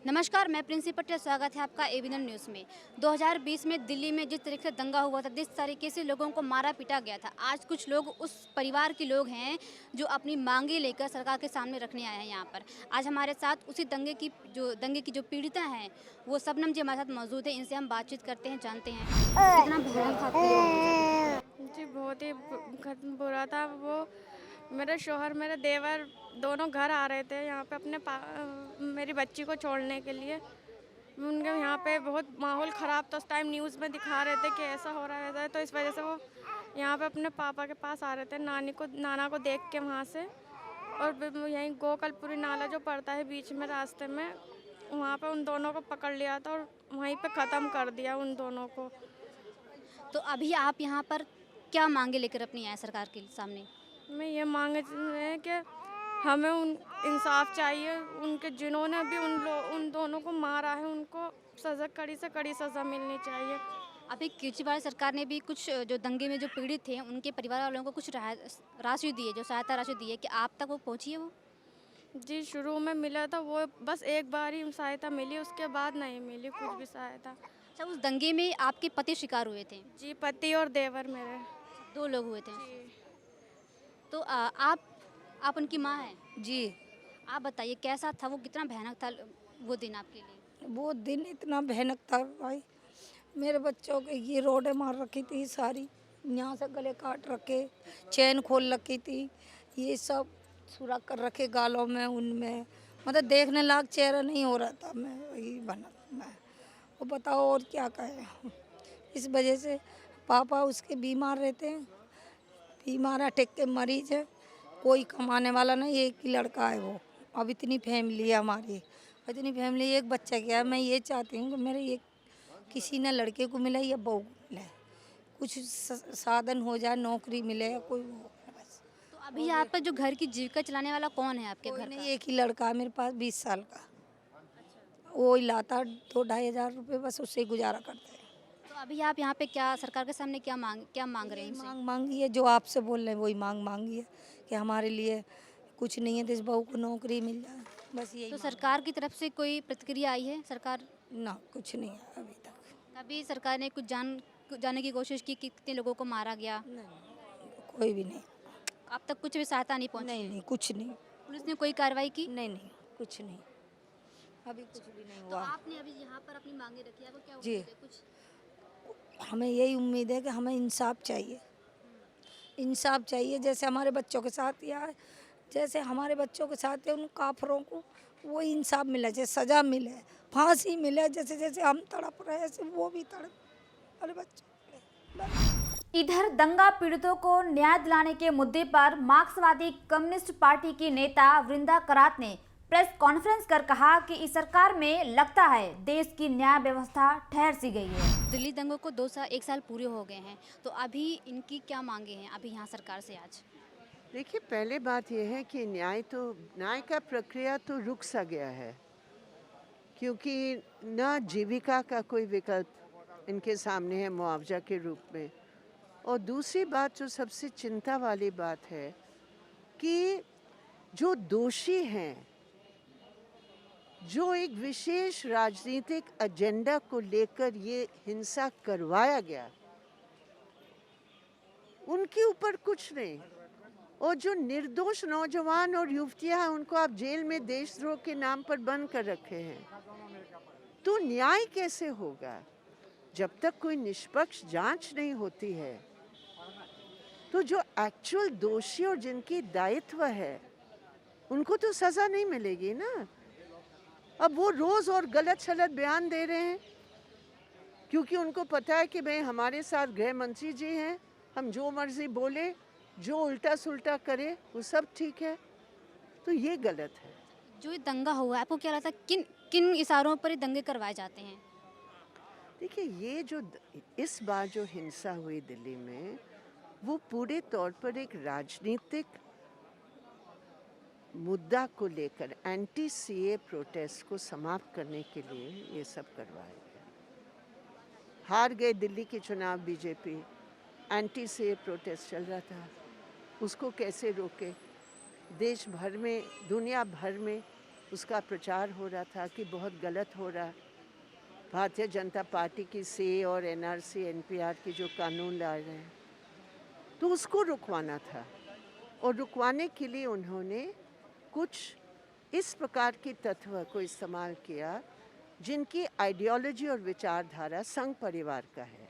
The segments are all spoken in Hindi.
नमस्कार, मैं प्रिंसी पटेल। स्वागत है आपका एबीएन न्यूज़ में। 2020 में दिल्ली में जिस तरीके से दंगा हुआ था, जिस तरीके से लोगों को मारा पीटा गया था, आज कुछ लोग उस परिवार के लोग हैं जो अपनी मांगे लेकर सरकार के सामने रखने आए हैं यहाँ पर। आज हमारे साथ उसी दंगे की जो पीड़िता हैं, वो शबनम जी हमारे साथ मौजूद है। इनसे हम बातचीत करते हैं, जानते हैं कितना भयानक था आपके लिए। जी, बहुत ही बुरा था वो। मेरे शौहर, मेरे देवर दोनों घर आ रहे थे यहाँ पे मेरी बच्ची को छोड़ने के लिए। उनके यहाँ पे बहुत माहौल ख़राब था। उस टाइम न्यूज़ में दिखा रहे थे कि ऐसा हो रहा है, तो इस वजह से वो यहाँ पे अपने पापा के पास आ रहे थे, नाना को देख के वहाँ से। और यहीं गोकलपुरी नाला जो पड़ता है बीच में रास्ते में, वहाँ पे उन दोनों को पकड़ लिया था और वहीं पे ख़त्म कर दिया उन दोनों को। तो अभी आप यहाँ पर क्या मांगे लेकर अपनी आए सरकार के सामने? मैं ये मांग रही है कि हमें उन इंसाफ चाहिए। उनके जिन्होंने भी उन दोनों को मारा है, उनको सज़ा, कड़ी से कड़ी सज़ा मिलनी चाहिए। अभी केजरीवाल सरकार ने भी कुछ जो दंगे में जो पीड़ित थे, उनके परिवार वालों को कुछ राशि दी है, जो सहायता राशि दी है। कि आप तक वो पहुँची है वो? जी, शुरू में मिला था, वो बस एक बार ही सहायता मिली, उसके बाद नहीं मिली कुछ भी सहायता। अच्छा, उस दंगे में आपके पति शिकार हुए थे? जी, पति और देवर मेरे। 2 लोग हुए थे। जी। तो आप उनकी माँ हैं? जी। आप बताइए कैसा था वो, कितना भयानक था वो दिन आपके लिए? वो दिन इतना भयानक था भाई। मेरे बच्चों के ये रोडें मार रखी थी सारी, यहाँ से गले काट रखे, चैन खोल रखी थी, ये सब सुरा कर रखे गालों में, उनमें मतलब देखने लायक चेहरा नहीं हो रहा था। मैं वही बना मैं वो बताओ और क्या कहें। इस वजह से पापा उसके बीमार रहते हैं, बीमार अटैक के मरीज है, कोई कमाने वाला नहीं, एक ही लड़का है वो। अब इतनी फैमिली है हमारी, इतनी फैमिली, एक बच्चा क्या है। मैं ये चाहती हूँ कि मेरे ये किसी न लड़के को मिले या बहू को मिले, कुछ साधन हो जाए, नौकरी मिले या कोई वो बस। तो अभी यहाँ पर जो घर की जीविका चलाने वाला कौन है आपके कोई घर नहीं, का? एक ही लड़का है मेरे पास 20 साल का, वो ही लाता 2-2,500 रुपये, बस उससे ही गुजारा करते हैं। तो अभी आप यहाँ पे क्या सरकार के सामने क्या मांग रहे हैं यही इनसे? मांग मांगी है जो आपसे बोल रहे हैं, वही मांग मांगी है कि हमारे लिए कुछ नहीं है तो इस बहू को नौकरी मिल जाए, बस यही तो मांग। सरकार की तरफ से कोई प्रतिक्रिया आई है? सरकार ना कुछ नहीं है अभी तक। कभी सरकार ने कुछ जाने की कोशिश की कि कितने लोगों को मारा गया? नहीं, कोई भी नहीं। अब तक कुछ भी सहायता नहीं पहुँची नहीं है? नहीं, कुछ नहीं। पुलिस ने कोई कार्रवाई की? नहीं नहीं, कुछ नहीं, अभी कुछ भी नहीं तो हुआ। आपने अभी यहाँ पर अपनी मांगे रखी है, आपको क्या जी, उम्मीद है कुछ? हमें यही उम्मीद है कि हमें इंसाफ चाहिए, इंसाफ चाहिए। जैसे हमारे बच्चों के साथ या जैसे हमारे बच्चों के साथ या उन काफरों को वो इंसाफ मिले, जैसे सज़ा मिले, फांसी मिले, जैसे जैसे हम तड़प रहे हैं ऐसे वो भी तड़प हमारे बच्चों के लिए। बस। इधर दंगा पीड़ितों को न्याय दिलाने के मुद्दे पर मार्क्सवादी कम्युनिस्ट पार्टी की नेता वृंदा करात ने प्रेस कॉन्फ्रेंस कर कहा कि इस सरकार में लगता है देश की न्याय व्यवस्था ठहर सी गई है। दिल्ली दंगों को 1 साल पूरे हो गए हैं, तो अभी इनकी क्या मांगे हैं अभी यहाँ सरकार से आज? देखिए, पहले बात यह है कि न्याय का प्रक्रिया तो रुक सा गया है, क्योंकि न जीविका का कोई विकल्प इनके सामने है मुआवजा के रूप में। और दूसरी बात जो सबसे चिंता वाली बात है कि जो दोषी हैं, जो एक विशेष राजनीतिक एजेंडा को लेकर ये हिंसा करवाया गया, उनके ऊपर कुछ नहीं। और जो निर्दोष नौजवान और युवतियां हैं, उनको आप जेल में देशद्रोह के नाम पर बंद कर रखे हैं। तो न्याय कैसे होगा जब तक कोई निष्पक्ष जांच नहीं होती है? तो जो एक्चुअल दोषी और जिनकी दायित्व है, उनको तो सजा नहीं मिलेगी ना। अब वो रोज और गलत सलत बयान दे रहे हैं, क्योंकि उनको पता है कि भाई हमारे साथ गृह मंत्री जी हैं, हम जो मर्जी बोले, जो उल्टा सुल्टा करे, वो सब ठीक है। तो ये गलत है। जो ये दंगा हुआ है, आपको क्या लगता है किन किन इशारों पर ये दंगे करवाए जाते हैं? देखिए, ये जो इस बार जो हिंसा हुई दिल्ली में, वो पूरे तौर पर एक राजनीतिक मुद्दा को लेकर एंटी सीए प्रोटेस्ट को समाप्त करने के लिए ये सब करवाया गया। हार गए दिल्ली के चुनाव बीजेपी, एंटी सीए प्रोटेस्ट चल रहा था, उसको कैसे रोके? देश भर में, दुनिया भर में उसका प्रचार हो रहा था कि बहुत गलत हो रहा। भारतीय जनता पार्टी की से और एनआरसी एनपीआर की जो कानून ला रहे हैं, तो उसको रुकवाना था। और रुकवाने के लिए उन्होंने कुछ इस प्रकार के तत्व को इस्तेमाल किया जिनकी आइडियोलॉजी और विचारधारा संघ परिवार का है,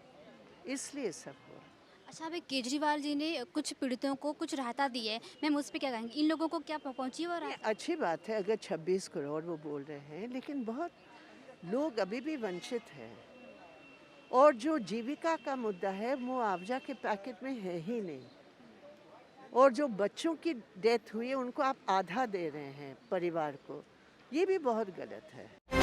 इसलिए सब हुआ। अच्छा, अभी केजरीवाल जी ने कुछ पीड़ितों को कुछ राहत दी है, मैम उस पर क्या कहेंगे? इन लोगों को क्या पहुंची वो राहत? अच्छी बात है अगर 26 करोड़ वो बोल रहे हैं, लेकिन बहुत लोग अभी भी वंचित हैं। और जो जीविका का मुद्दा है वो मुआवजा के पैकेट में है ही नहीं। और जो बच्चों की डेथ हुई है उनको आप आधा दे रहे हैं परिवार को, ये भी बहुत गलत है।